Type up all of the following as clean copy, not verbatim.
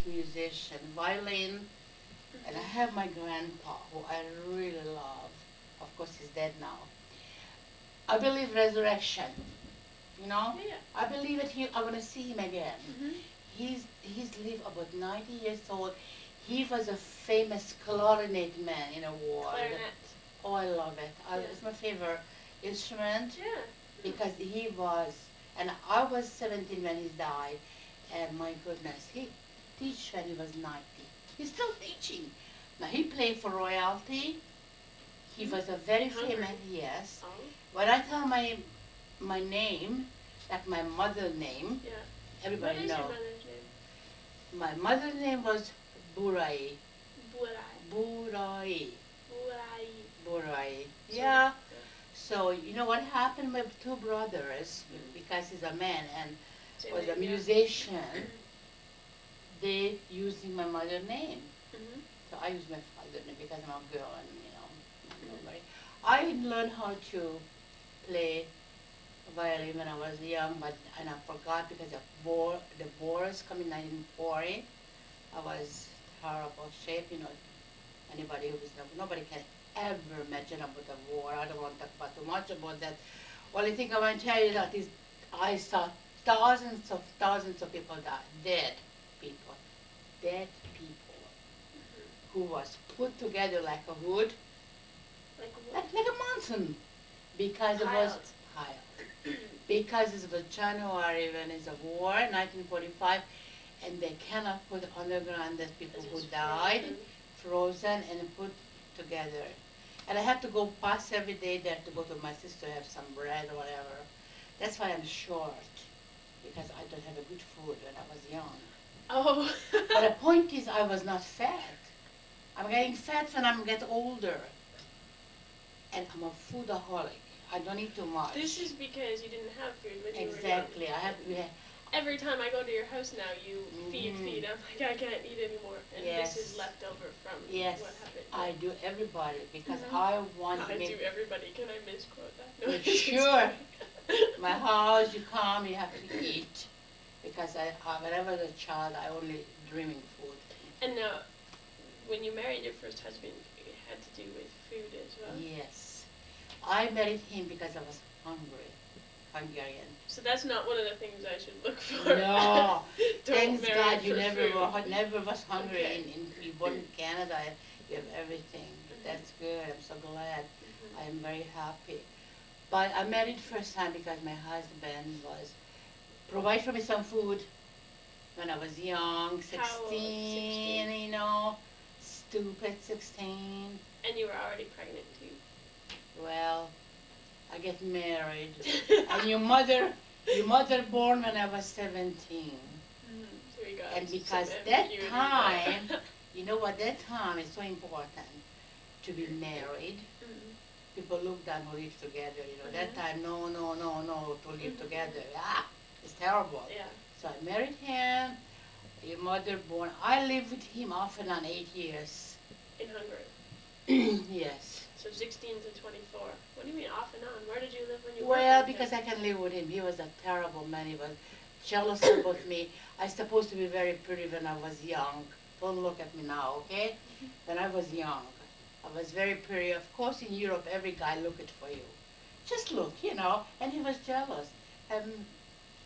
musician, violin, and I have my grandpa, who I really love. Of course, he's dead now. I believe resurrection. You know, Yeah. I believe that I want to see him again. Mm-hmm. He's lived about 90 years old. He was a famous clarinet man in the world. Clarinet. Oh, I love it. Yeah. It's my favorite instrument Yeah. because he was, and I was 17 when he died, and my goodness, he teach when he was 90. He's still teaching. Now he played for royalty. He was a very famous, yes. Oh. When I tell my name, like my mother's name, Yeah. everybody What is your know. mother's name? My mother's name was Burai. Burai. Burai. Burai. Burai. So, Yeah. So you know what happened with two brothers, because he's a man and Same was a name, yeah. musician, they using my mother's name. Mm-hmm. So I use my father's name because I'm a girl and nobody. I learned how to play violin when I was young, but and I forgot because the wars come in 1940. I was horrible shape, Anybody who is nobody can ever imagine about the war. I don't want to talk about too much about that. Only thing I want to tell you that is I saw thousands of people die, people, dead people, who was put together like a wood, like a mountain, because it was piled. Because it was January when it's a war, 1945, and they cannot put underground the people who died, frozen and put together. And I have to go past every day there to go to my sister have some bread or whatever. That's why I'm short, because I don't have a good food when I was young. Oh. But the point is I was not fat. I'm getting fat when I get older. And I'm a foodaholic. I don't eat too much. This is because you didn't have food when you were young. Exactly. Every time I go to your house now, you feed. I'm like, I can't eat anymore. And Yes. this is left over from Yes, what happened. I do everybody because Mhm. I want to I make. do everybody. Can I misquote that? Yeah, sure. My house, you come, you have to eat. Because when I was a child, I only dreaming food. And when you married your first husband, it had to do with food as well. Yes. I married him because I was Hungarian. So that's not one of the things I should look for. No. Don't Thanks marry God you for never was hungry. Okay. You born in Canada, you have everything. That's good. I'm so glad. I am very happy. But I married first time because my husband was provide for me some food when I was young, 16, How old? 16. Stupid 16. And you were already pregnant too. Well, I get married, and your mother born when I was 17. So we got And some because that ambiguity time, there. that time is so important to be married. People look down who live together, that time, no, to live together. Ah, it's terrible. Yeah. So I married him, your mother born. I lived with him off and on 8 years. In Hungary. Yes. So 16 to 24. What do you mean off and on? Where did you live when you were Well, with him? because I can live with him. He was a terrible man. He was jealous about me. I supposed to be very pretty when I was young. Don't look at me now, okay? When I was young, I was very pretty. Of course, in Europe, every guy looking for you. Just look, and he was jealous. And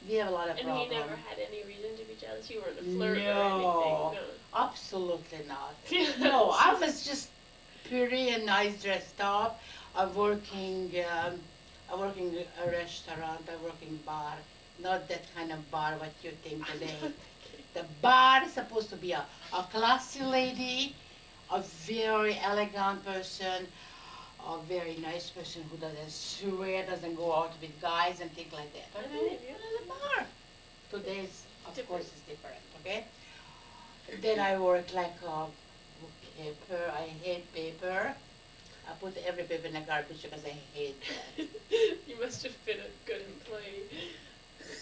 we have a lot of problems. And he never had any reason to be jealous? You weren't a flirt or No, anything? No, absolutely not. No, I was just pretty and nice dressed up. I work in a restaurant, I work in bar. Not that kind of bar what you think today. The bar is supposed to be a classy lady, a very elegant person, a very nice person who doesn't swear, doesn't go out with guys and things like that. I believe you. It's a bar. Today's, of Different. course, is different, okay? Then I work like a bookkeeper. I hate paper. I put every paper in the garbage because I hate that. You must have been a good employee.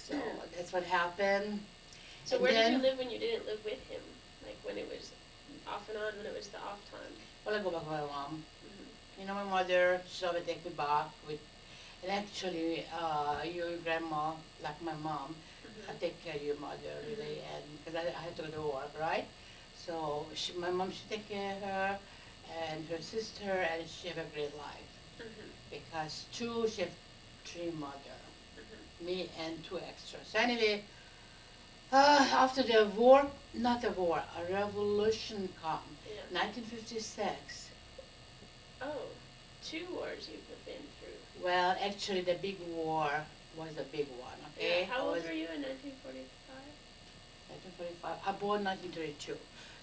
So that's what happened. So And where did then- you live when you didn't live with him? Like when it was off and on, when it was the off time? Well, I go back with my mom. My mother, she always take me back with, and actually, your grandma, like my mom, take care of your mother, really, and because I had to go to work, right? So my mom, she take care of her, and her sister, and she have a great life. Because two, she have three mother, me and two extras. So anyway, after the war, not a war, a revolution come, Yeah. 1956. Oh, two wars you've been through. Well, actually, the big war was a big one, okay? Yeah. How I old was were you in 1945? 1945. I born 1932.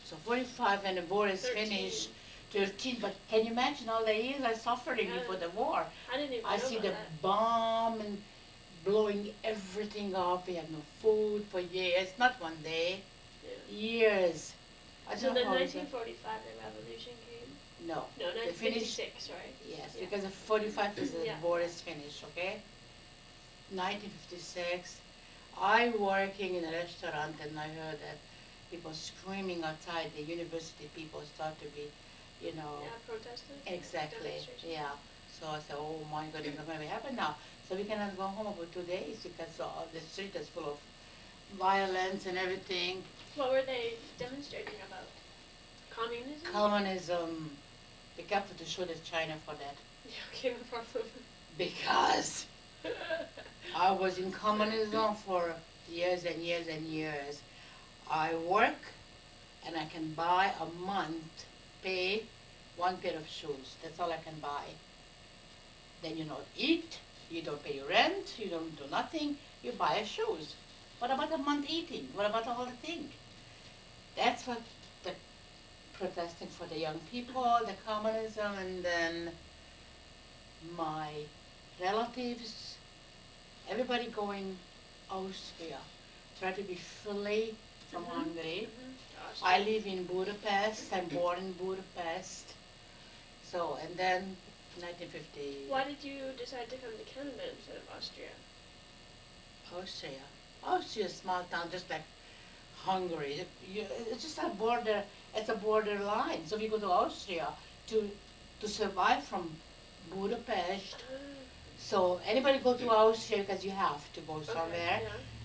So 45 when the war is 13. finished, 13. But can you imagine all the years I suffering Yeah. before the war? I didn't even I know see about the that. bomb and blowing everything up. We have no food for years, not one day, Yeah. years. I So don't then know how is it. 1945 the revolution came? No. No, They finished. 1956, right? Yes, Yeah. because the 45 is the Yeah. war is finished, okay? 1956, I working in a restaurant and I heard that people screaming outside the university. People start to be, you know. Yeah, protesting. Exactly. Demonstration. Yeah. So I said, oh my goodness, what's going to happen now? So we cannot go home for 2 days because the street is full of violence and everything. What were they demonstrating about? Communism? Communism. Be careful to show the China for that. Yeah, okay, no problem. Because I was in communism for years and years and years. I work and I can buy a month, pay one pair of shoes. That's all I can buy. Then you don't eat, you don't pay your rent, you don't do nothing, you buy a shoes. What about a month eating? What about the whole thing? That's what the protesting for the young people, the communism, and then my relatives, everybody going Austria, try to be free from Hungary. I live in Budapest, I'm born in Budapest. So, and then 1950. Why did you decide to come to Canada instead of Austria? Austria. Austria is a small town just like Hungary. It's just a border, it's a border line. So we go to Austria to survive from Budapest. So anybody go to Austria because you have to go somewhere. Okay,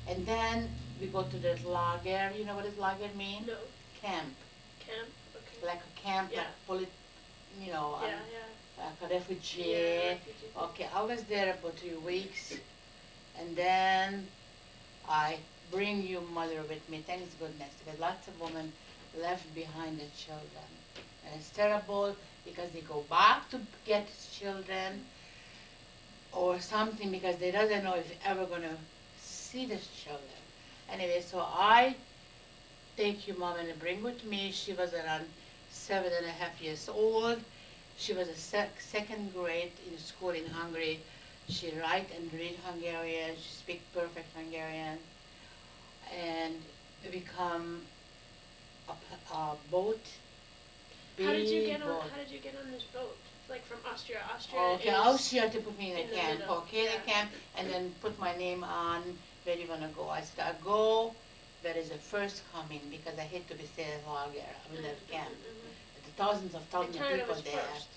yeah. And then we go to the lager. You know what does lager mean? No. Camp. Camp? Okay. Like a camp, Yeah. like you know, Yeah, yeah. like a refugee. Yeah, refugee. Okay, I was there about 3 weeks. And then I bring your mother with me, thanks goodness, because lots of women left behind the children. And it's terrible because they go back to get children or something because they doesn't know if they're ever going to see the children. Anyway, so I take your mom and bring with me. She was around 7.5 years old. She was a second grade in school in Hungary. She write and read Hungarian. She speak perfect Hungarian. And we become a boat. How did you big get on? boat. How did you get on this boat? Like from Austria. Austria Okay, is Austria to put me in in a the camp. middle, Okay, yeah. the camp, and then put my name on where you wanna go. I said, I go. There is a first coming because I hate to be staying in lager. I'm in that camp. The thousands of And Canada people was there. first.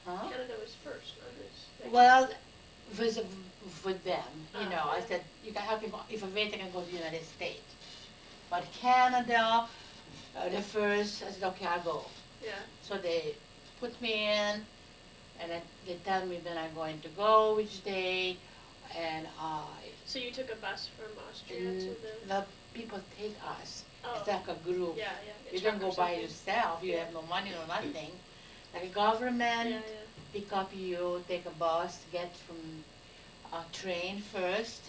Huh? Canada was first on this thing. Well, with them, you Oh, know, I yeah. said, you can help me, if I wait, I can go to the United States. But Canada, the first, I said, okay, I'll go. Yeah. So they put me in, and they tell me when I'm going to go, which day, and So you took a bus from Austria to the people take us. Oh. It's like a group. Yeah, yeah. You a truck don't go or by something. yourself. You Yeah. have no money, no nothing. Like a government Yeah, yeah. pick up you, take a bus, get from a train first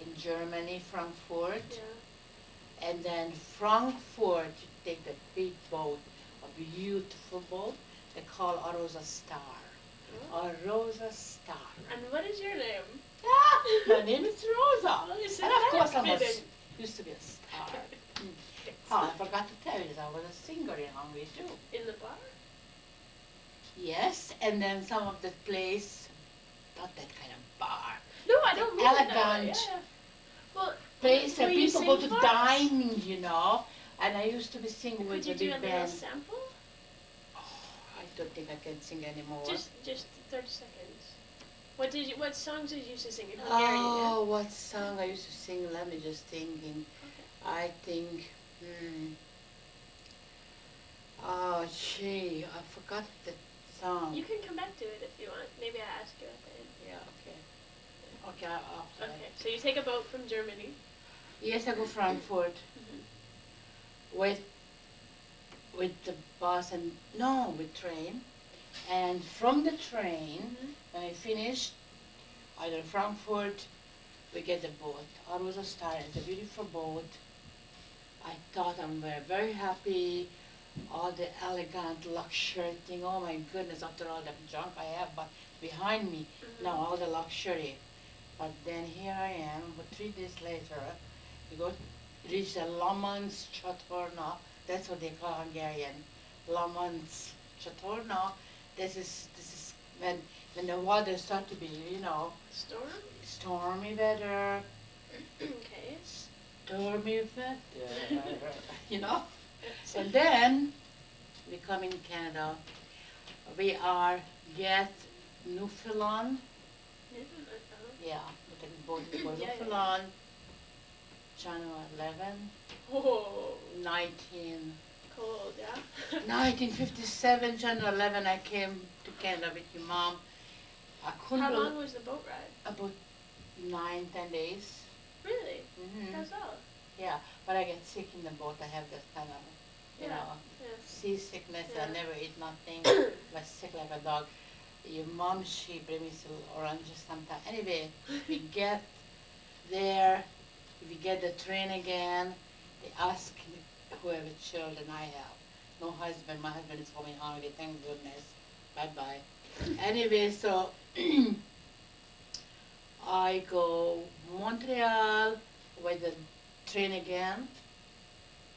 in Germany, Frankfurt, Yeah. and then Frankfurt you take the big boat, a beautiful boat. They call Arosa Star. Oh. Arosa Star. And what is your name? Ah, my name is Rosa. Well, isn't And of that course I was fitting? used to be a star. Oh, I forgot to tell you that I was a singer in Hungary too. In the bar? Yes, and then some of the place, not that kind of bar, No, I don't mean that. elegant Yeah. Well, place where will you people go sing to for us? dining, you know. And I used to be singing with Could you the do a big little band. sample? I don't think I can sing anymore. Just 30 seconds. What songs did you used to sing in Hungarian? Oh, what song I used to sing? Let me just thinking. Okay. I think, oh, gee, I forgot the song. You can come back to it if you want. Maybe I ask you at the end. Yeah, okay. Okay, I'll play. Okay. So you take a boat from Germany. Yes, I go Frankfurt with the bus and no, with train. And from the train, when I finished, either Frankfurt, we get the boat. Almost a star. It's a beautiful boat. I thought I'm very happy. All the elegant luxury thing. Oh my goodness! After all the junk I have, but behind me now all the luxury. But then here I am. But 3 days later, we go reach the Lamans Csatorna. That's what they call Hungarian. Lamans Csatorna. This is when the water start to be, Storm? stormy weather, Okay. stormy weather, you know. And then we come in Canada. We are get Newfoundland. Yeah, we take boat for Yeah, yeah. Newfoundland. January 11, Oh, 19, cold, yeah? 1957, January 11, I came to Canada with your mom. I couldn't How believe long was the boat ride? about 9, 10 days. Really? Hmm. That's all? Yeah, but I get sick in the boat. I have that kind of, you Yeah. know, Yeah. seasickness. Yeah. I never eat nothing. I sick like a dog. Your mom, she bring me some oranges sometimes. Anyway, we get there. We get the train again. They ask me whoever children I have. No husband. My husband is home in holiday. Thank goodness. Bye bye. Anyway, so I go Montreal with the train again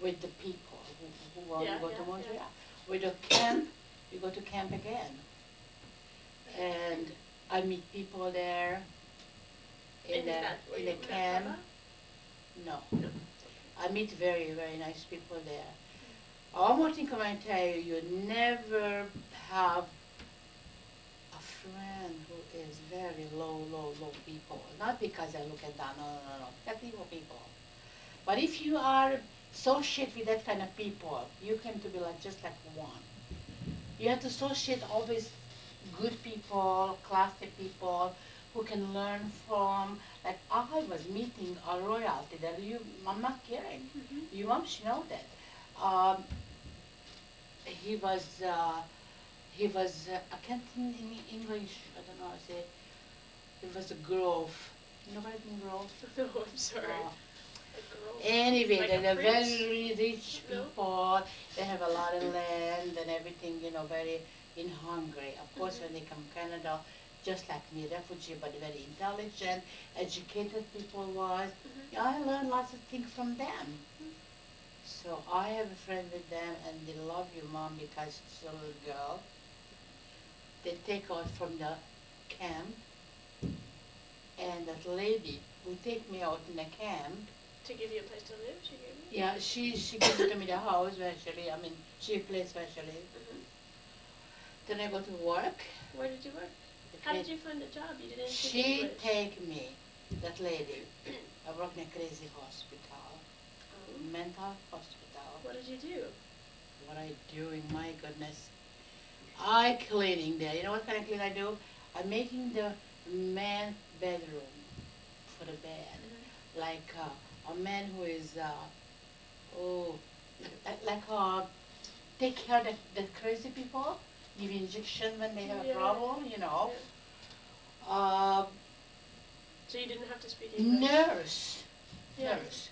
with the people who want Yeah, to go yeah, to Montreal. yeah. With the camp, we go to camp again. And I meet people there in And is that where the you met camp. Papa? No. No. I meet very, very nice people there. One more thing I want to tell you, you never have a friend who is very low people. Not because I look at that, no. That people. But if you are associate with that kind of people, you come to be like just like one. You have to associate always good people, classy people who can learn from. Like I was meeting a royalty that I'm not kidding. Your mom should know that. Um, he was, I can't think in English, I don't know how to say, it was a grove. You know what I mean, grove? No, I'm sorry. Uh, A girl. Anyway, Like they're a prince? very rich No? people. They have a lot of land and everything, very in Hungary. Of course, when they come Canada, just like me, refugee, but very intelligent, educated people was. Yeah, I learned lots of things from them. So I have a friend with them, and they love your mom because she's a little girl. They take her from the camp, and that lady who take me out in the camp, To give you a place to live, she gave you? yeah, she gave to me the house eventually. I mean, she placed eventually. Then I go to work. Where did you work? How did you find a job? You didn't speak She English. take me, that lady. I work in a crazy hospital, mental hospital. What did you do? What I doing? My goodness. I cleaning there. You know what kind of clean I do? I'm making the man bedroom for the bed. Like a man who is, take care of the crazy people, give injection when they have a Yeah. problem, Yeah. Uh, So you didn't have to speak English? nurse. Yeah. Nurse.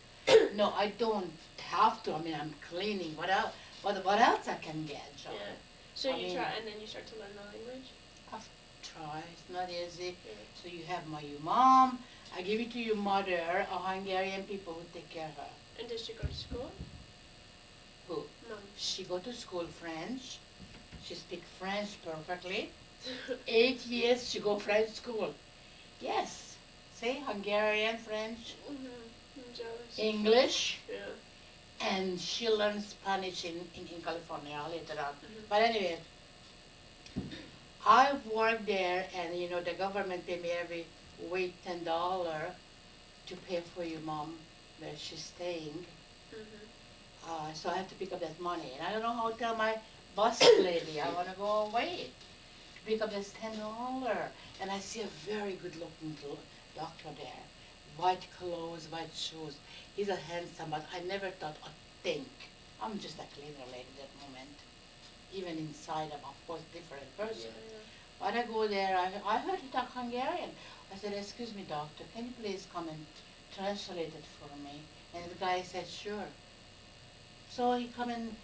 No, I don't have to. I mean, I'm cleaning. What else? What else I can get, John? Yeah. So I you mean- try, and then you start to learn the language? I've tried. It's not easy. Yeah. So you have your mom. I give it to your mother, a Hungarian people who take care of her. And did she go to school? Who? Mom. She go to school French. She speak French perfectly. 8 years she go French school. Yes. See, Hungarian, French, I'm jealous. English, Yeah. and she learns Spanish in California later on. Mhm. But anyway, I've worked there, and you know the government pay me every week $10 to pay for your mom where she's staying. Mhm. So I have to pick up that money, and I don't know how to tell my boss lady I want to go away to pick up this $10. And I see a very good-looking doctor there, white clothes, white shoes. He's a handsome, but I never thought or think. I'm just a cleaner lady at that moment. Even inside, I'm of course different person. Yeah. When I go there, I heard he talk Hungarian. I said, excuse me, doctor, can you please come and translate it for me? And the guy said, sure. So he come and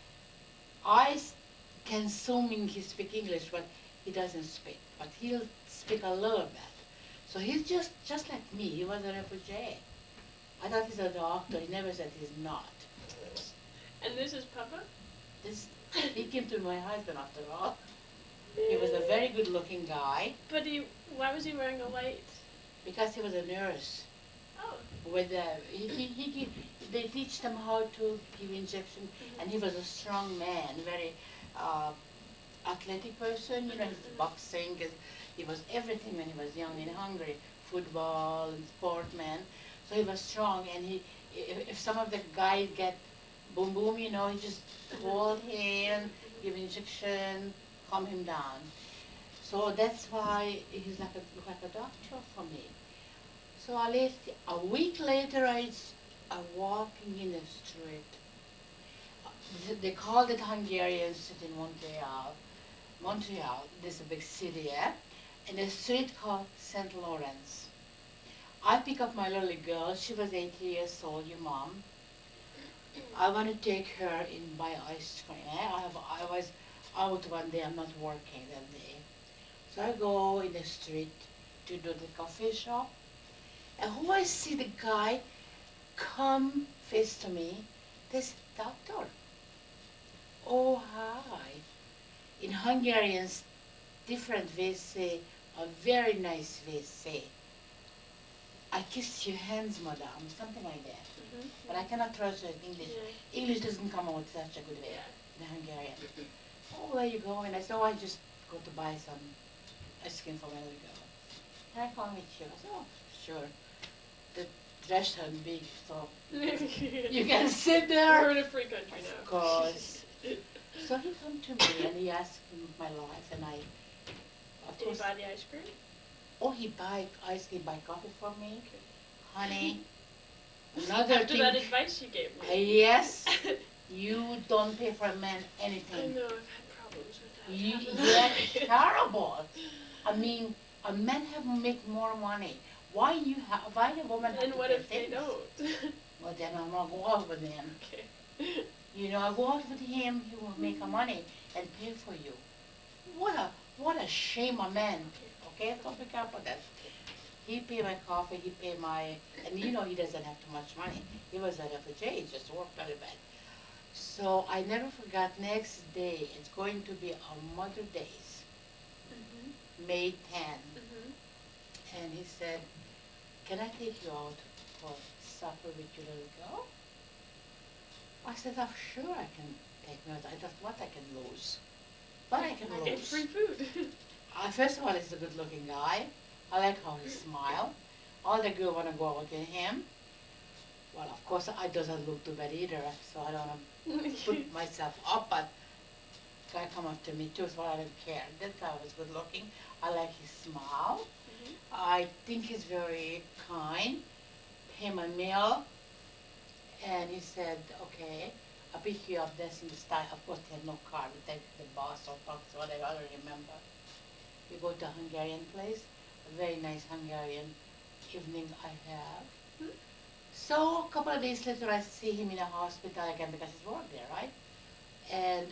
can assuming he speak English, but he doesn't speak. But he'll speak a little bit. So he's just like me. He was a refugee. I thought he's a doctor. He never said he's not. And this is Papa? This he came to my husband after all. He was a very good-looking guy But why was he wearing a white? because he was a nurse. Oh. With they teach them how to give injection, and he was a strong man, very uh, athletic person. You know, his boxing. He was everything when he was young in Hungary, football and sportman. So he was strong, and if some of the guys get boom boom, you know, he just hold him, give injection, calm him down. So that's why he's like a doctor for me. So a week later, I walking in the street. They called it Hungarian city in Montreal. Montreal, this is a big city, yeah? And the street called St. Lawrence. I pick up my little girl. She was 8 years old, your mom. I want to take her in buy ice cream. I was out one day. I'm not working that day. So I go in the street to do the coffee shop. And who I see the guy come face to me, this doctor. Oh, hi. In Hungarian, different ways say, a very nice way say, I kiss your hands, madam, something like that. But I cannot translate English. Yeah. English doesn't come out such a good way Yeah. in Hungarian. Oh, where you going? I said, oh, I just go to buy some ice cream for my little girl. Can I come with you? I said, oh, sure. The restaurant big, so you can sit there. We're in a free country now. Of course. So he come to me and he asked me my life, and I, of Did you course, buy the ice cream? oh, he buy ice cream, buy coffee for me, Okay. honey. Another After thing, that advice you gave me. yes, you don't pay for a man I anything. know, I've had problems with that. You terrible. I mean, a man have make more money. Why the woman have And to what pay if they things? don't? Well, then I'm gonna go out with him. Okay. You know, I go out with him, he will make a money and pay for you. What a shame a man. Okay, don't be careful that. He pay my coffee, he pay my, and you know he doesn't have too much money. He was a refugee, he just worked very bad. So I never forgot next day, it's going to be our Mother Days, May 10. And he said, can I take you out for supper with your little girl? I said, oh, sure I can take me out. I thought, what I can lose? But I can I get lose. free food. First of all, he's a good-looking guy. I like how he smile. All the girls want to go out with him. Well, of course, I doesn't look too bad either, so I don't want to put myself up, but guy come up to me too, so I don't care. That guy was good-looking. I like his smile. I think he's very kind. Pay my meal. And he said, okay, I'll pick you up this in the style. Of course, he had no car. We take the bus or taxi, whatever, I don't remember. We go to a Hungarian place, a very nice Hungarian evening I have. So a couple of days later, I see him in a hospital again because he's worked there, right? And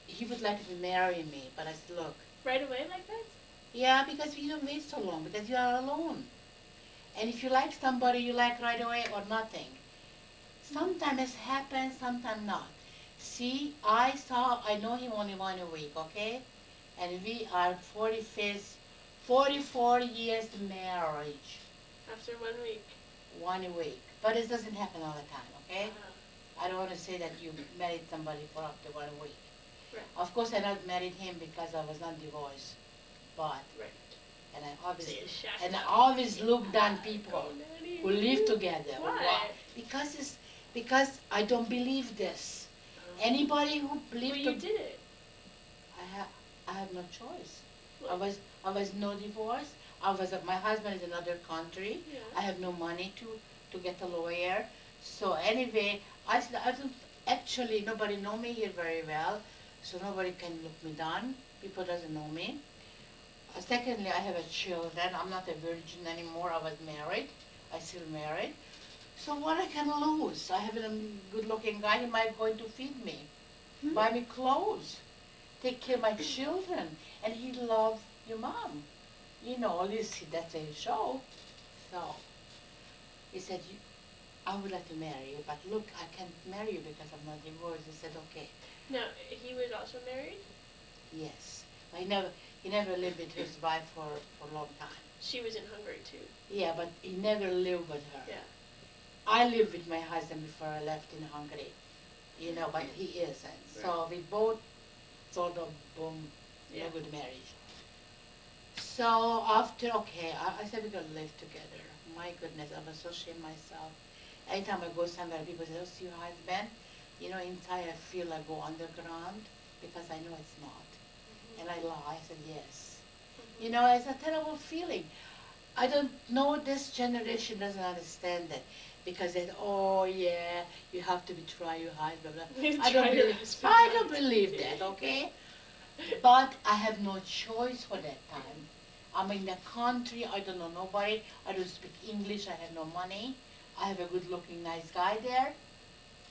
he would like to marry me, but I said, look. Right away like that? Yeah, because you don't wait so long, because you are alone. And if you like somebody, you like right away or nothing. Sometimes it happens, sometimes not. See, I know him only 1 week, okay? And we are 44 years marriage, After 1 week. 1 week. But it doesn't happen all the time, okay? Wow. I don't want to say that you married somebody for up to 1 week. Right. Of course, I not married him because I was not divorced. But, Right. and Say a chef. I always look down people Go, Nanny. who live together. Why? Because I don't believe this. Anybody who live Well, you did it. I have no choice. Well, I was no divorce. My husband is in another country. yeah. I have no money to get a lawyer. So anyway, I don't actually nobody know me here very well, so nobody can look me down. People doesn't know me. Secondly, I have a children. I'm not a virgin anymore. I was married. I still married. So what I can lose? I have a good-looking guy. He might going to feed me, buy me clothes, take care of my children, and he love your mom. You know, at least that's a show. So he said, I would like to marry you, but look, I can't marry you because I'm not divorced. He said, okay, Now, he was also married? yes. But he never lived with his wife for a long time. She was in Hungary too. Yeah, but he never lived with her. Yeah. I lived with my husband before I left in Hungary, you know, but he isn't. So we both sort of, boom, Yeah. a good marriage. So after, okay, I said we're going to live together. My goodness, I was so ashamed myself. Anytime I go somewhere, people say, oh, see your husband? You know, inside I feel I go underground because I know it's not. And I lie. I said, yes. You know, it's a terrible feeling. I don't know, this generation doesn't understand that. Because they, oh yeah, you have to betray your husband. I don't believe that, okay? But I have no choice for that time. I'm in the country, I don't know nobody, I don't speak English, I have no money. I have a good looking nice guy there.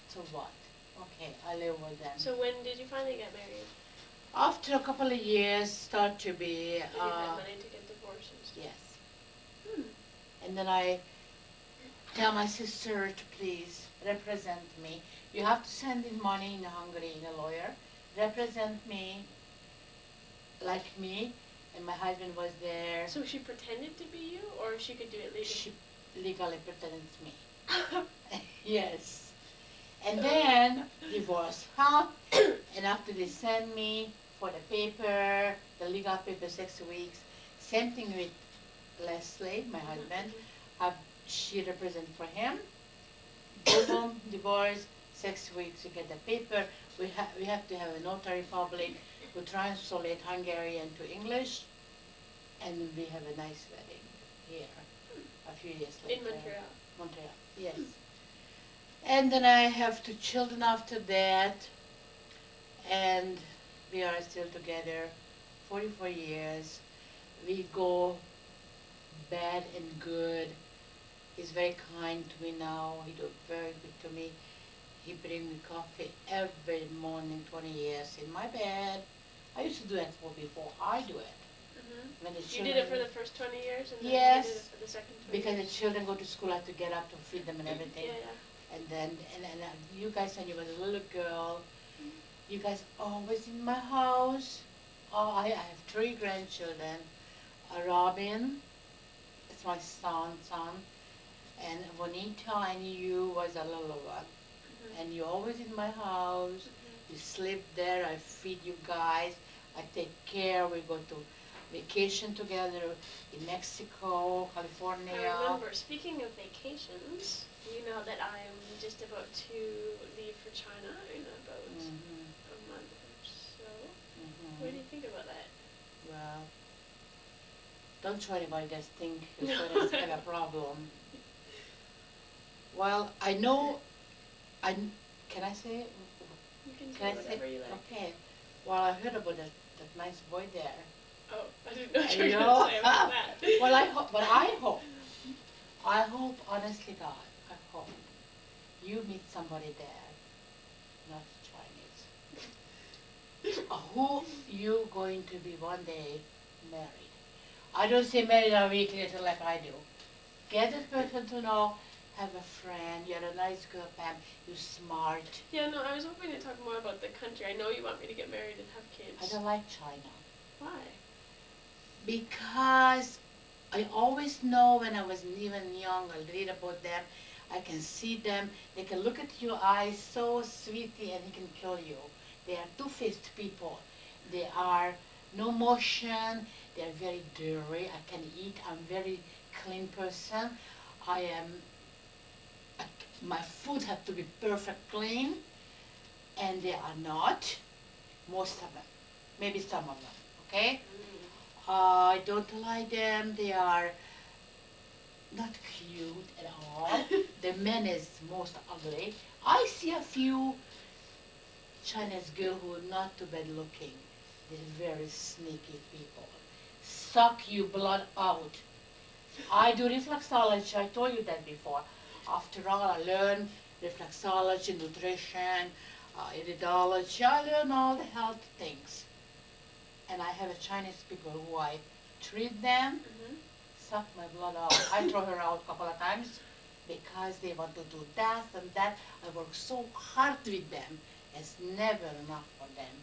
So what? Okay, I live with them. So when did you finally get married? After a couple of years, start to be, And you had money to get divorced and stuff? yes. And then I tell my sister to please represent me. You have to send in money in Hungary in a lawyer. Represent me like me. And my husband was there. So she pretended to be you, or she could do it legally? She legally pretends me. Yes. And then divorce, huh? And after they send me for the paper, the legal paper, 6 weeks. Same thing with Leslie, my husband. She represent for him. Boom, divorce, 6 weeks you get the paper. We have to have a notary public who translate Hungarian to English, and we have a nice wedding here a few years later. In Montreal? Montreal, yes. And then I have 2 children after that, and we are still together 44 years. We go bad and good. He's very kind to me now. He do very good to me. He bring me coffee every morning, 20 years, in my bed. I used to do it before I do it. When the You did it for the first 20 years, and then yes, you did it for the second 20 because years? the children go to school, I have to get up to feed them and everything. Yeah, yeah. And then, you guys, when you was a little girl, you guys always in my house. Oh, I have 3 grandchildren. Robin, it's my son, and Bonita, and you was a little one. And you always in my house. You sleep there, I feed you guys, I take care, we go to vacation together in Mexico, California. I remember, speaking of vacations, you know that I'm just about to leave for China in about a month or so. What do you think about that? Well, don't try anybody that think you're going to have a problem. Well, I know, can I say it? You can Can say I whatever say? you like. Okay. Well, I heard about that nice boy there. Oh, I didn't know what you I were know. going to say about that. Well, I hope, honestly God, I hope you meet somebody there, not Chinese, who you going to be one day married. I don't say married a week later like I do. Get this person to know, have a friend, you're a nice girl, Pam, you're smart. Yeah, no, I was hoping to talk more about the country. I know you want me to get married and have kids. I don't like China. Why? Because I always know when I was even young, I read about them, I can see them, they can look at your eyes so sweetly and he can kill you. They are two-faced people. They are no motion, They're very dirty. I can eat. I'm very clean person. I am, my food have to be perfect clean, and they are not, most of them, maybe some of them, okay? I don't like them. They are not cute at all. The men is most ugly. I see a few Chinese girls who are not too bad looking. They're very sneaky people. Suck you blood out. I do reflexology. I told you that before. After all, I learned reflexology, nutrition, iridology. I learned all the health things. And I have a Chinese people who I treat them, suck my blood out. I throw her out a couple of times because they want to do that and that. I work so hard with them. It's never enough for them.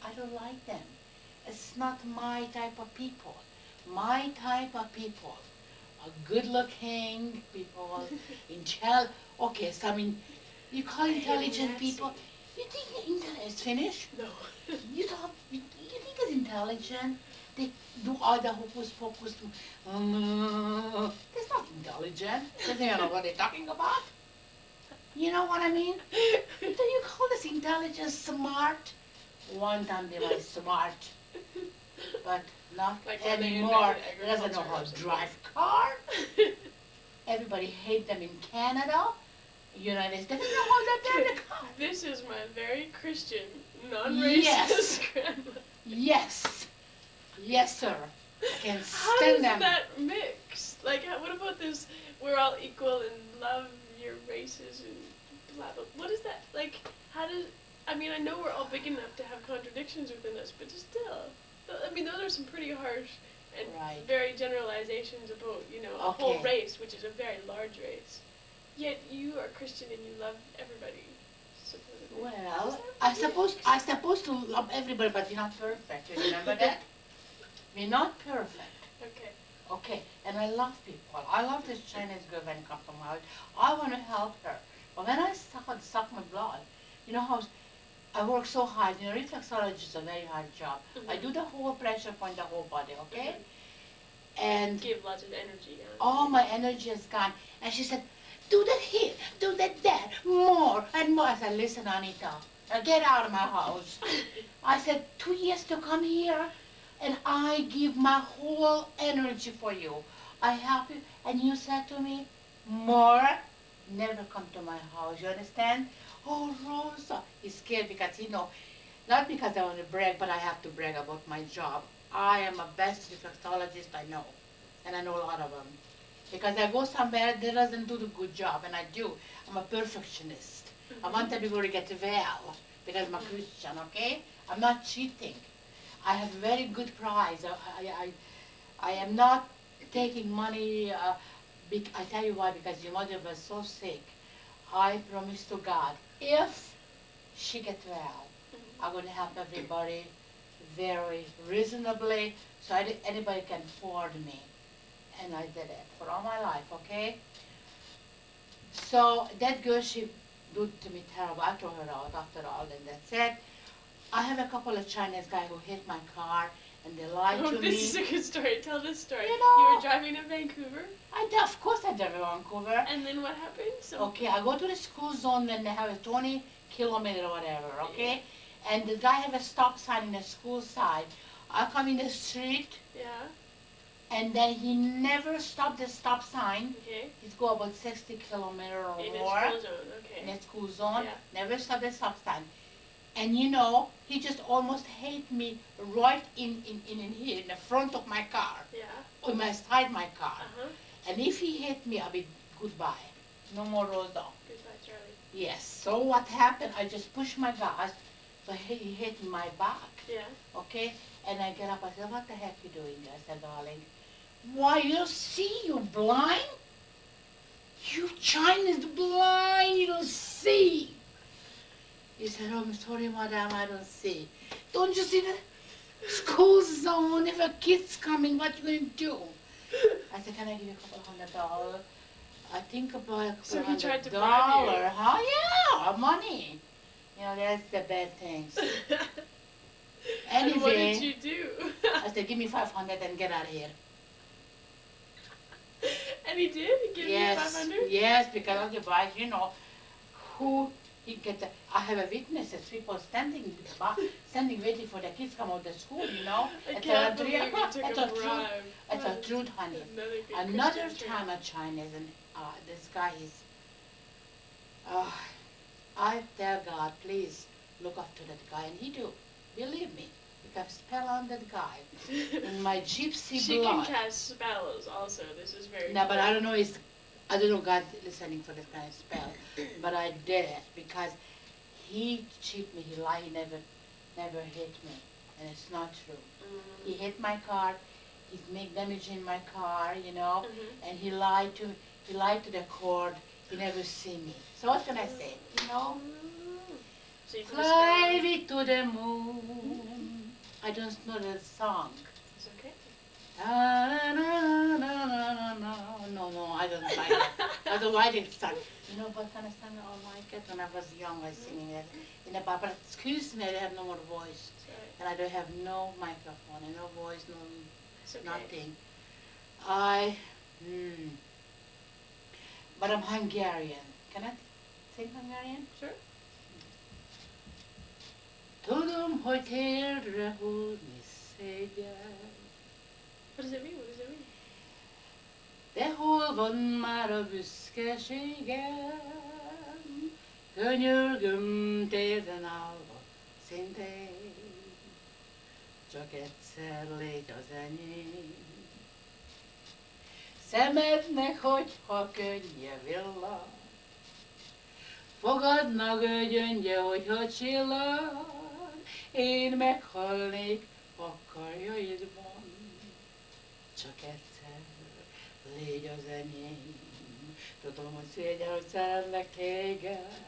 I don't like them. It's not my type of people. My type of people are good-looking people, okay, some you call intelligent people. You think it's finished? No. You think it's intelligent? They do all the hocus pocus. That's not intelligent. They don't know what they're talking about. You know what I mean? Do you call this intelligent smart? One time they were smart, but not Like when they anymore. invented They doesn't know how agriculture to or drive car. Everybody hate them in Canada. United States. They don't know how to drive the car. This is my very Christian, non-racist Yes. grandma. Yes. Yes, sir. I can How stand does them. that mix? Like, what about this, we're all equal and love your races and blah, blah. What is that? Like, how does, I mean, I know we're all big enough to have contradictions within us, but still. I mean, those are some pretty harsh and Right. very generalizations about, you know, a whole Okay. race, which is a very large race. Yet you are Christian and you love everybody, supposedly. Well, I supposed to love everybody, but we're not perfect. You remember that? We're not perfect. Okay. Okay, and I love people. I love this Chinese girl when come from out. I want to help her. But when I suck my blood, you know how I work so hard. You know, reflexology is a very hard job. I do the whole pressure point, the whole body, okay? And Give lots of energy. Yeah. all my energy is gone. And she said, do that here, do that there, more and more. I said, listen, Anita, now get out of my house. I said, 2 years to come here, and I give my whole energy for you. I help you, and you said to me, more, never come to my house, you understand? Oh, Rosa, he's scared because he know, not because I want to brag, but I have to brag about my job. I am a best reflexologist I know, and I know a lot of them. Because I go somewhere that doesn't do the good job, and I do. I'm a perfectionist. I want everybody to get well, because I'm a Christian, okay? I'm not cheating. I have very good price. I am not taking money. I tell you why, because your mother was so sick. I promise to God, if she gets well, I'm going to help everybody very reasonably, so anybody can afford me. And I did it for all my life, okay? So that girl, she did to me terrible. I threw her out after all, and that's it. I have a couple of Chinese guys who hit my car, and they lied to me. This is a good story. Tell this story. You know- were driving to Vancouver, Of course I drive in Vancouver. and then what happened? Okay, I go to the school zone, and they have a 20 kilometer or whatever, okay? And the guy have a stop sign in the school side. I come in the street, Yeah. and then he never stopped the stop sign. Okay. He's go about 60 kilometer or In a more school zone. Okay. in the school zone. Yeah. Never stopped the stop sign. And you know, he just almost hit me right in here, in the front of my car, Yeah. on my side my car. Uh-huh. And if he hit me, I'll be goodbye. No more Rosa. Goodbye, Charlie. Yes. So what happened? I just pushed my gas, so he hit my back. Yeah. Okay? And I get up, I said, what the heck you doing there? I said, darling, why, you see, you blind? You Chinese blind, you don't see. He said, oh, I'm sorry, madam, I don't see. Don't you see the school zone? If a kid's coming, what you going to do? I said, can I give you a couple $100? I think about a So couple he tried to bribe $100, you. huh? Yeah, money. You know, that's the bad things. And what did Anyway, you do? I said, give me 500 and get out of here. And he did? He gave you Yes, 500? yes, because otherwise, who he get. I have a witnesses, people standing waiting for the kids come out of school, I It's can't believe you took it's a a truth. bribe. It's a truth, honey. Another good Another Christian time trick. a Chinese and this guy is. Uh, I tell God, please look after that guy, and he do. Believe me, because spell on that guy in my gypsy She blood. can cast spells also. This is very No, but I don't important. know. I don't know God listening for that kind of spell, but I did it because he cheat me. He lied. He never hit me, and it's not true. He hit my car. He made damage in my car, and he lied to the court. He never see me. So what can I say? So you put a spell Fly on. me to the moon. I don't know the song. It's okay. Na, na, na, na, na, na. No, I don't like it. I don't like it song. You know what kind of song I like it? When I was young, I was singing it in the bar. But excuse me, I have no more voice. Sorry. And I don't have no microphone and no voice, no It's okay. nothing. But I'm Hungarian. Can I sing Hungarian? Sure. Tudom, hogy térdre húzni szégyen, What does it mean? What does it mean? de hol van már a büszkeségem? Könyörgöm térden állva, szintén, csak egyszer légy az enyém. Szemednek, hogyha könnye villan, fogadnak gyöngye, hogyha csillag, én meghalnék a karjaidban, csak egyszer légy az enyém. Tudom, hogy szégyen, hogy szeretlek téged,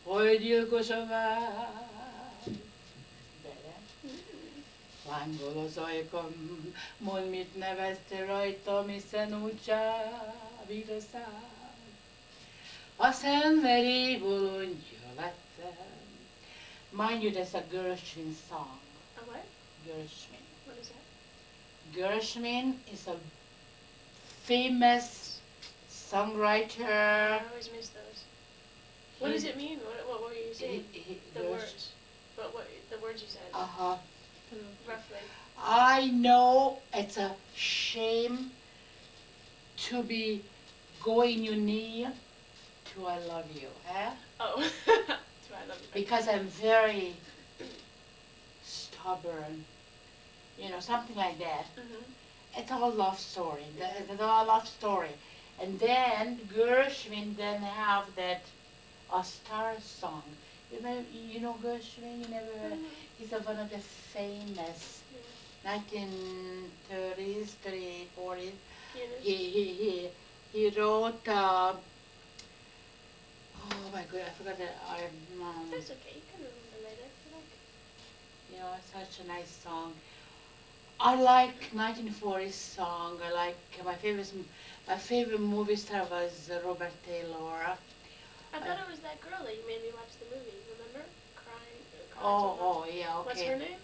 hogy gyilkos a vágy. Bele. Lángol az ajkam, mondd, mit nevezte rajtam, hiszen úgy csábít a szád. A szenvedély bolondja lettem. Mind you, that's a Gershwin song. A what? Gershwin. What is that? Gershwin is a famous songwriter. I always miss those. What does it mean? What were you saying? The words. What the words you said? Uh-huh. Roughly. I know it's a shame to be going your knee to I love you, eh? Oh. That's why I love you. Because I'm very stubborn, something like that. It's all love story. It's all love story. And then Gershwin then have that a star song. You know Gershwin? You never heard? He's one of the famous 1930s, 40s. He wrote. Oh my God, I forgot that. That's okay. You can remember later if you like. It's such a nice song. I like 1940s song. I like my favorite movie star was Robert Taylor. I thought it was that girl that you made me watch the movie. Remember? Crying. Yeah, okay. What's her name?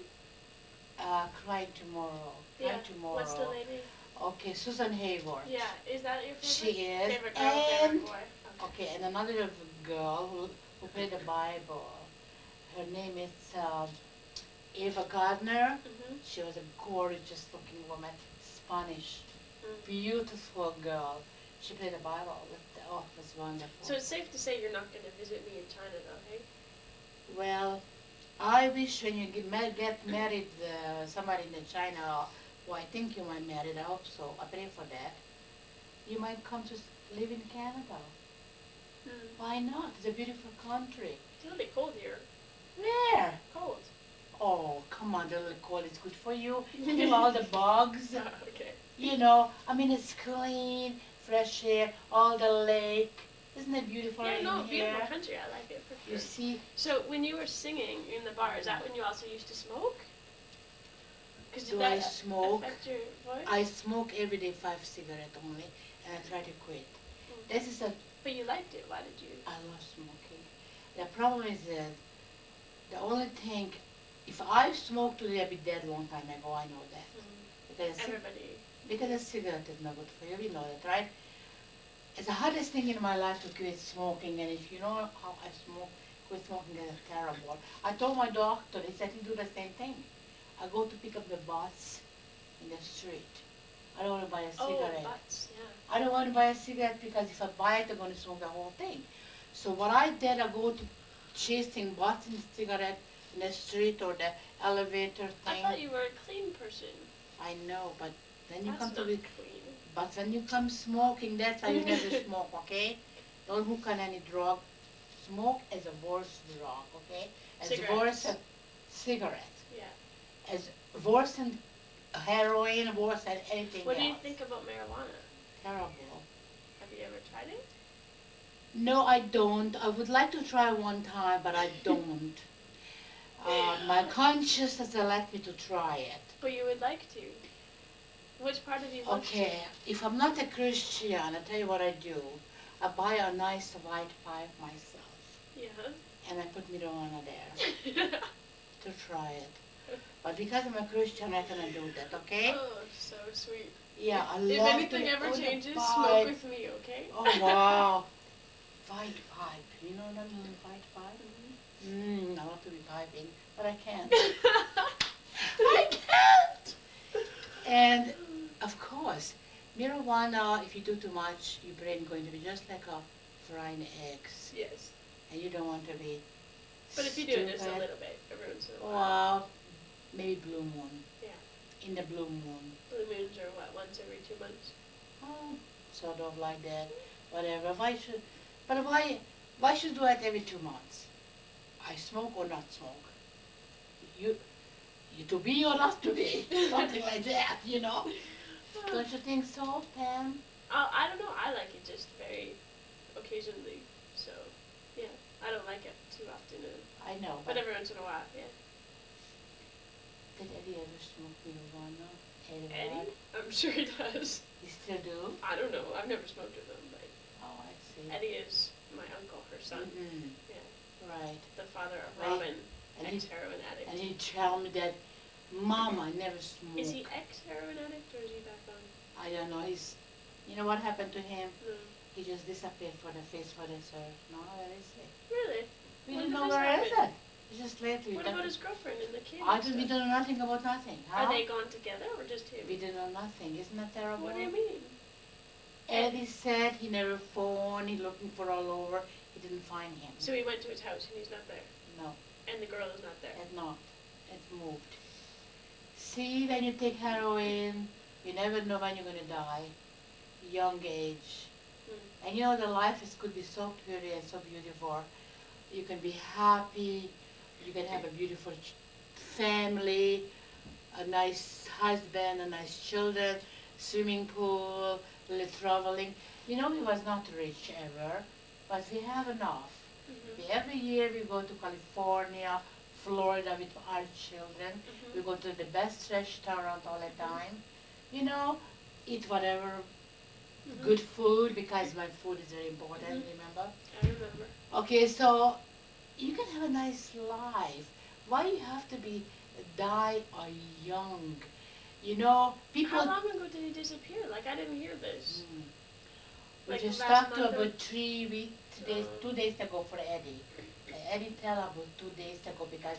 Cry Tomorrow. Yeah. Cry Tomorrow. What's the lady? Okay, Susan Hayward. Yeah. Is that your favorite? She is. Favorite girl, And favorite boy. okay, and another girl who played the Bible. Her name is Ava Gardner. She was a gorgeous looking woman, Spanish, beautiful girl. She played the Bible. It was wonderful. So it's safe to say you're not going to visit me in China, though, hey? Well, I wish when you get married, somebody in China, who I think you might marry, I hope so, I pray for that, you might come to live in Canada. Why not? It's a beautiful country. It's a little bit cold here. Where? Cold. Oh, come on, the little cold is good for you. Kill all the bugs. Okay. It's clean, fresh air, all the lake. Isn't it beautiful Yeah, in no, here? beautiful country. I like it for sure. You see? So when you were singing in the bar, is that when you also used to smoke? Did Do that I smoke? affect your voice? I smoke every day 5 cigarettes only, and I try to quit. This is But you liked it. Why did you? I love smoking. The problem is that the only thing if I smoked today, I'd be dead a long time ago. I know that. Because Everybody. because a cigarette is not good for you. We know that, right? It's the hardest thing in my life to quit smoking, and if you know how I smoke, quit smoking is terrible. I told my doctor, he said he do the same thing. I go to pick up the butts in the street. I don't want to buy a Oh, cigarette. butts, yeah. I don't want to buy a cigarette because if I buy it, I'm going to smoke the whole thing. So what I did, I go to chasing butts in the cigarette in the street or the elevator I thing. thought you were a clean person. I know, but then you That's come to not the clean. but when you come smoking, that's why you never smoke, okay? Don't hook on any drug. Smoke is a worse drug, okay? As worse Cigarettes. as cigarette. Yeah. As worse than heroin, worse than anything What else. do you think about marijuana? Terrible. Have you ever tried it? No, I don't. I would like to try one time, but I don't. My conscience doesn't let me to try it. But you would like to. Which part of you wants Okay, if I'm not a Christian, I'll tell you what I do. I buy a nice white pipe myself, to? Yeah. and I put marijuana there to try it. But because I'm a Christian, I cannot do that, okay? Oh, so sweet. Yeah, I If love anything to ever put the changes, pipe. smoke with me, okay? Oh, wow. White pipe. You know what I mean, white pipe? I want to be piping, but I can't. I can't! And of course, marijuana, if you do too much, your brain going to be just like a frying eggs. Yes. And you don't want to be But if you do it just a stupid. little bit, every once in a while. Well, maybe blue moon. Yeah. In the blue moon. Blue moons are what, once every 2 months? Oh, sort of like that. Whatever. Why should do it every 2 months? I smoke or not smoke. You to be or not to be. Something like that, you know. Don't you think so, Pam? I don't know. I like it just very occasionally. So, yeah. I don't like it too often. I know. But every once in a while, yeah. Did Eddie ever smoke marijuana? Eddie? I'm sure he does. You still do? I don't know. I've never smoked with him, but Oh, I see. Eddie is my uncle, her son. Yeah. Right. The father of Right. Robin, And he- ex-heroin addict. And he'd tell me that, Mom, I never smoked. Is he ex-heroin addict or is he back on? I don't know. You know what happened to him? No. He just disappeared for the face for the earth. No, where is he? Really? We When don't did know this where is happen? it. He just lately. What about his girlfriend and the kid? I and don't, we stuff? don't know nothing about nothing. Huh? Are they gone together or just him? We don't know nothing. Isn't that terrible? What do you mean? Eddie said he never phoned. He looking for all over. He didn't find him. So he went to his house and he's not there. No, And the girl is not there. it's not. It's moved. See, when you take heroin, you never know when you're gonna die. Young age. And you know the life could be so pretty and so beautiful. You can be happy. You can have a beautiful family, a nice husband, a nice children, swimming pool, little traveling. You know, we was not rich ever, but we have enough. Every year we go to California, Florida with our children. We go to the best restaurant all the time. You know, eat whatever good food because my food is very important, remember? I remember. Okay, so you can have a nice life. Why you have to be die or young? You know, people. How long ago did he disappear? Like, I didn't hear this. We Like just last talked month or- about 3 weeks, 2 days ago for Eddie. Eddie tell about 2 days ago because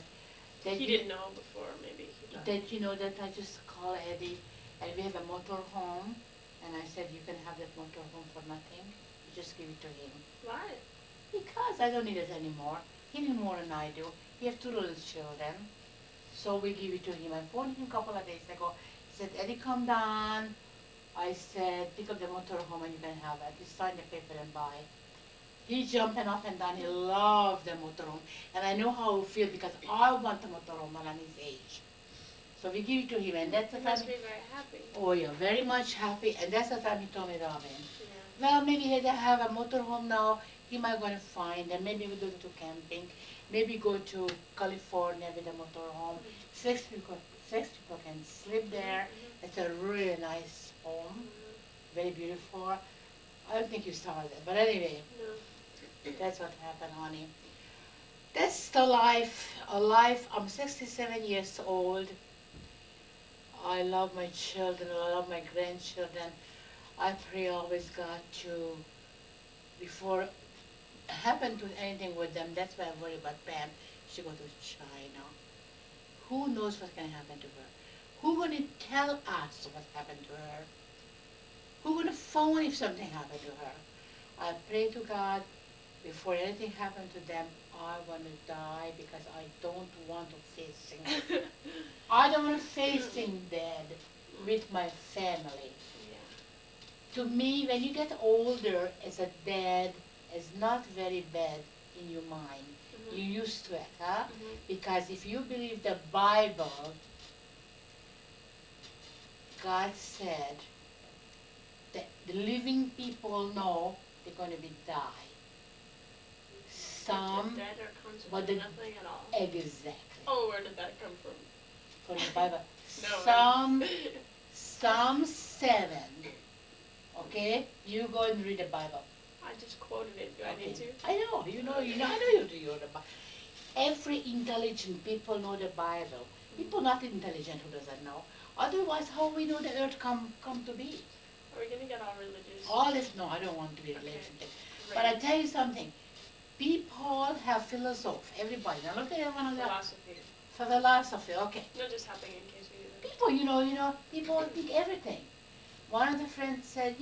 He didn't know before, maybe. He thought. that you know that I just call Eddie and we have a motor home and I said you can have that motor home for nothing. You just give it to him. Why? Because I don't need it anymore. He need more than I do. He has 2 little children. So we give it to him. I phoned him a couple of days ago. He said, Eddie, come down. I said, pick up the motor home and you can have it. He signed the paper and buy. He jumping up and down. He loved the motorhome. And I know how he feels because I want a motorhome when I'm his age. So we give it to him and that's the He time. must be very happy. Oh, yeah, very much happy. And that's the time he told me, Robin. Yeah. Well, maybe he have a motorhome now. He might go and find and maybe we go to camping. Maybe go to California with a motorhome. 6 people can sleep there. It's a really nice home. Very beautiful. I don't think you saw that. But anyway, No. that's what happened, honey. That's the life, a life. I'm 67 years old. I love my children, I love my grandchildren. I pray always God to, before happen to anything with them, that's why I worry about Pam. She go to China. Who knows what's going to happen to her? Who going to tell us what happened to her? Who going to phone if something happened to her? I pray to God, before anything happened to them, I want to die because I don't want to face things. I don't want to face things dead with my family. Yeah. To me, when you get older, as a dad, is not very bad in your mind. Mhm. You're used to it, huh? Mhm. Because if you believe the Bible, God said that the living people know they're going to be die. But Some, the dead are conscious but of the nothing at all. exactly Oh, where did that come from? from the Bible. No. Psalm 7. Okay, you go and read the Bible. I just quoted it. Do I need to? I know, I know you do the Bible. Every intelligent people know the Bible. People not intelligent who doesn't know. Otherwise, how we know the earth come to be? Are we gonna get all religious? All this, no, I don't want to be Okay. religious. But I tell you something. People have philosophy. Everybody. Now look at one of the Philosophy. philosophy. Okay. No, just helping in case we didn't. People, people think everything. One of the friends said,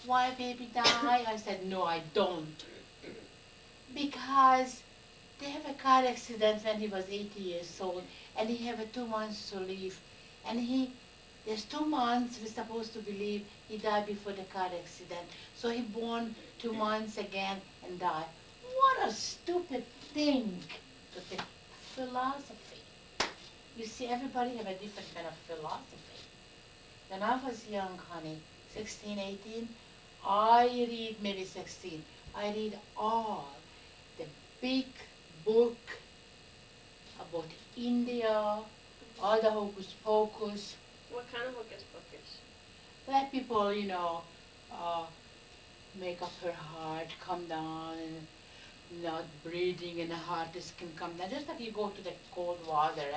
why baby die? I said, no, I don't. Because they have a car accident when he was 80 years old, and he have 2 months to live. And there's 2 months we're supposed to believe he died before the car accident. So he born 2 months again and died. What a stupid thing to think. Philosophy. You see, everybody have a different kind of philosophy. When I was young, honey, 16, 18, I read, maybe 16, I read all the big book about India, all the hocus pocus. What kind of hocus pocus? Let people, uh, make up her heart, come down, and not breathing, and the heart just can come down. Just like you go to the cold water,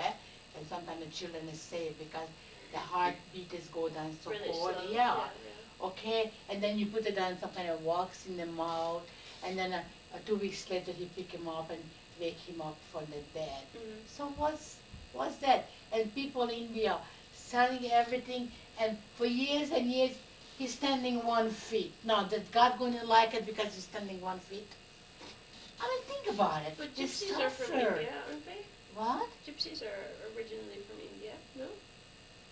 and sometimes the children is safe because the heartbeat is go down so Really cold. slow. Yeah. Okay, and then you put it on some kind of wax in the mouth, and then 2 weeks later he pick him up and wake him up from the bed. Mm-hmm. So what's that? And people in India selling everything, and for years and years he's standing 1 feet. Now, that God going to like it because he's standing 1 feet? I mean, think about it. But They gypsies are from suffer. India, aren't they? What? Gypsies are originally from India, no?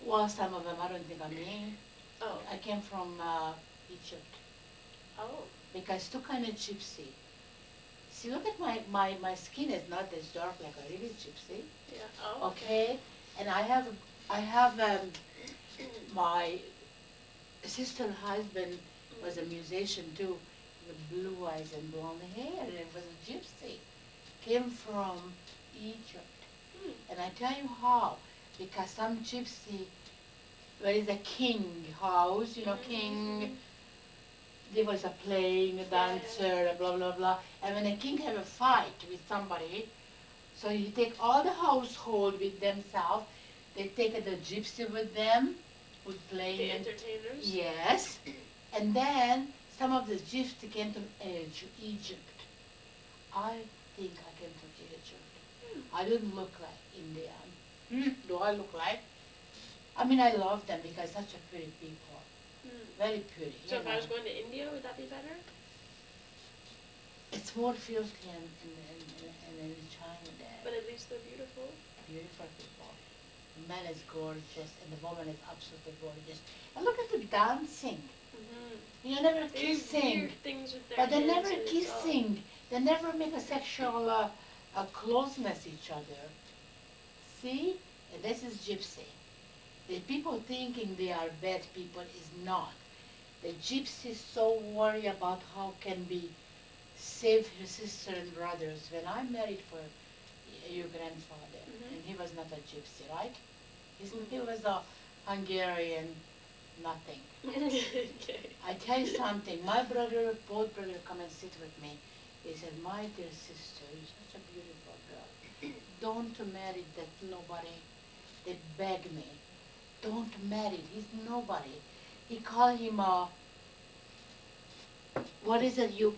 Well, some of them, I don't think I'm me. Oh. I came from Egypt. Oh. Because two kind of gypsy. See, look at my skin is not as dark like a really gypsy. Yeah. Oh. Okay, and I have my sister husband was a musician too, with blue eyes and blonde hair, and it was a gypsy. Came from Egypt. Hmm. And I tell you how, because some gypsy, where is a king house, king, there was a playing, a dancer, blah, blah, blah. And when a king have a fight with somebody, so he take all the household with themselves, they take the gypsy with them, who's playing. The entertainers? Yes. And then some of the gypsy came to Egypt. I think I came from Egypt. I didn't look like Indian. Do I look like? I mean, I love them because such a pretty people. Very pretty. So if I was going to India, would that be better? It's more filthy and in China there. But at least they're beautiful. Beautiful people. The man is gorgeous and the woman is absolutely gorgeous. And look at them dancing. Mm-hmm. Never They do kissing. weird things with their But they're hands never and it's kissing. They never make a sexual closeness each other. See? And this is gypsy. The people thinking they are bad people is not. The gypsy is so worried about how can be save her sister and brothers. When I married for your grandfather, and he was not a gypsy, right? He was a Hungarian nothing. okay. I tell you something, my brother, both brothers come and sit with me. He said, my dear sister, you're such a beautiful girl. Don't marry that nobody. They beg me. Don't marry. He's nobody. He called him what is it you